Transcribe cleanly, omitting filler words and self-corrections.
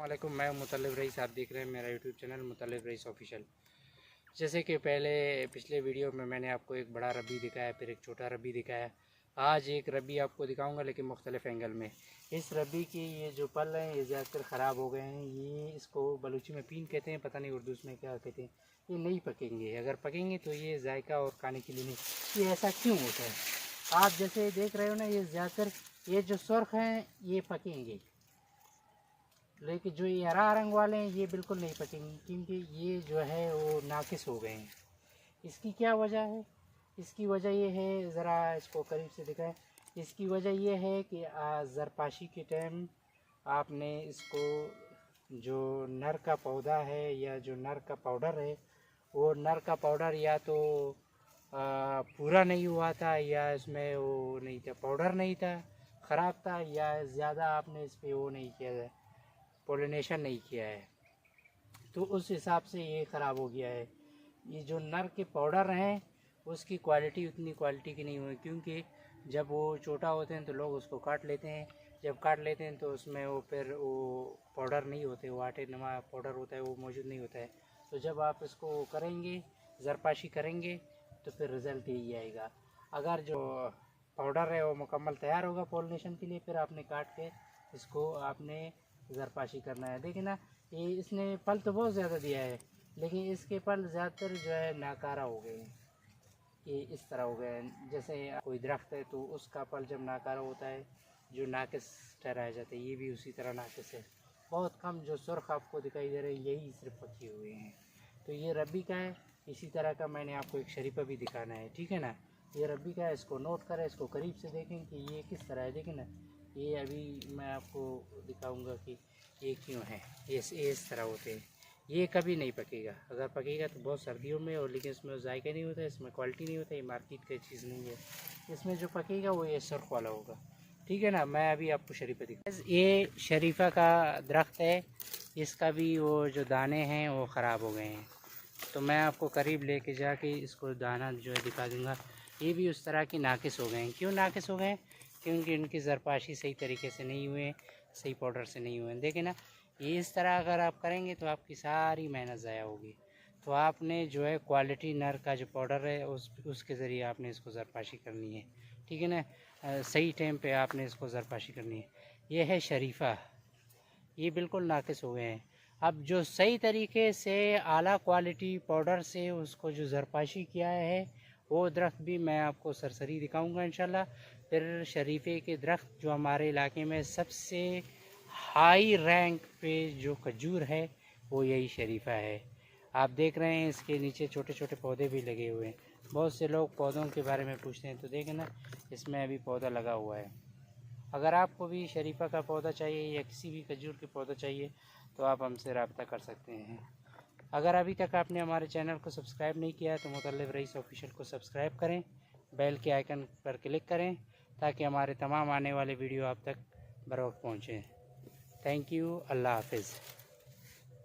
वालेकुम, मैं मुतल्लिब रईस। आप देख रहे हैं मेरा यूट्यूब चैनल मुतल्लिब रईस ऑफिशियल। जैसे कि पिछले वीडियो में मैंने आपको एक बड़ा रबी दिखाया, फिर एक छोटा रबी दिखाया। आज एक रबी आपको दिखाऊंगा लेकिन मुख्तलिफ एंगल में। इस रबी की ये जो पल हैं ये ज़्यादातर ख़राब हो गए हैं। ये इसको बलूची में पीन कहते हैं, पता नहीं उर्दू में क्या कहते हैं। ये नहीं पकेंगे, अगर पकेंगे तो ये जायका और खाने के लिए नहीं। ये ऐसा क्यों होता है? आप जैसे देख रहे हो ना, ये ज़्यादातर ये जो सुर्ख हैं ये पकेंगे, लेकिन जो ये हरा रंग वाले हैं ये बिल्कुल नहीं पकेंगे, क्योंकि ये जो है वो नाकिस हो गए हैं। इसकी क्या वजह है? इसकी वजह ये है, ज़रा इसको करीब से दिखाएं। इसकी वजह ये है कि ज़रपाशी के टाइम आपने इसको जो नर का पौधा है या जो नर का पाउडर है, वो नर का पाउडर या तो पूरा नहीं हुआ था, या इसमें वो नहीं था, पाउडर नहीं था, ख़राब था, या ज़्यादा आपने इस पर वो नहीं किया है, पोलिनेशन नहीं किया है, तो उस हिसाब से ये ख़राब हो गया है। ये जो नर के पाउडर हैं उसकी क्वालिटी उतनी क्वालिटी की नहीं हुई, क्योंकि जब वो छोटा होते हैं तो लोग उसको काट लेते हैं। जब काट लेते हैं तो उसमें वो फिर वो पाउडर नहीं होते, वो आटे नमा पाउडर होता है वो मौजूद नहीं होता है। तो जब आप इसको करेंगे, ज़रपाशी करेंगे, तो फिर रिज़ल्ट यही आएगा। अगर जो पाउडर है वो मुकम्मल तैयार होगा पोलिनेशन के लिए, फिर आपने काट के इसको आपने ज़रपाशी करना है। देखिए ना, ये इसने पल तो बहुत ज़्यादा दिया है, लेकिन इसके पल ज़्यादातर जो है नाकारा हो गए हैं। ये इस तरह हो गए हैं, जैसे कोई दरख्त है तो उसका पल जब नाकारा होता है, जो नाकिस ठहराया जाता है, ये भी उसी तरह नाकिस है। बहुत कम जो सुर्ख आपको दिखाई दे रहे हैं यही सिर्फ पके हुए हैं। तो ये रबी का है। इसी तरह का मैंने आपको एक शरीफा भी दिखाना है, ठीक है ना। ये रबी का है, इसको नोट करें, इसको करीब से देखें कि ये किस तरह है। देखें ना, ये अभी मैं आपको दिखाऊंगा कि ये क्यों है। ये इस तरह होते हैं। ये कभी नहीं पकेगा। अगर पकेगा तो बहुत सर्दियों में, और लेकिन इसमें जायका नहीं होता, इसमें क्वालिटी नहीं होता, ये मार्केट की चीज़ नहीं है। इसमें जो पकेगा वो ये सुर्ख वाला होगा, ठीक है ना। मैं अभी आपको शरीफा दिखा, ये शरीफा का दरख्त है, इसका भी वो जो दाने हैं वो ख़राब हो गए हैं। तो मैं आपको करीब लेके जाके इसको दाना जो है दिखा दूँगा। ये भी उस तरह की नाकिस हो गए हैं। क्यों नाकिस हो गए हैं? क्योंकि इनकी ज़रपाशी सही तरीके से नहीं हुए, सही पाउडर से नहीं हुए। देखें ना, ये इस तरह अगर आप करेंगे तो आपकी सारी मेहनत ज़ाया होगी। तो आपने जो है क्वालिटी नर का जो पाउडर है उसके ज़रिए आपने इसको ज़रपाशी करनी है, ठीक है ना। सही टाइम पे आपने इसको ज़रपाशी करनी है। ये है शरीफा, ये बिल्कुल नाकिस हो गए हैं। अब जो सही तरीके से आला क्वालिटी पाउडर से उसको जो ज़रपाशी किया है, वो दरख्त भी मैं आपको सरसरी दिखाऊंगा इंशाल्लाह। फिर शरीफे के दरख्त जो हमारे इलाके में सबसे हाई रैंक पे जो खजूर है वो यही शरीफा है। आप देख रहे हैं इसके नीचे छोटे छोटे पौधे भी लगे हुए हैं। बहुत से लोग पौधों के बारे में पूछते हैं, तो देखें ना, इसमें अभी पौधा लगा हुआ है। अगर आपको भी शरीफा का पौधा चाहिए या किसी भी खजूर के पौधा चाहिए तो आप हमसे रब्ता कर सकते हैं। अगर अभी तक आपने हमारे चैनल को सब्सक्राइब नहीं किया तो मुतल्लिब रईस ऑफिशियल को सब्सक्राइब करें, बेल के आइकन पर क्लिक करें, ताकि हमारे तमाम आने वाले वीडियो आप तक बर वक्त पहुँचें। Thank you. अल्लाह हाफिज़।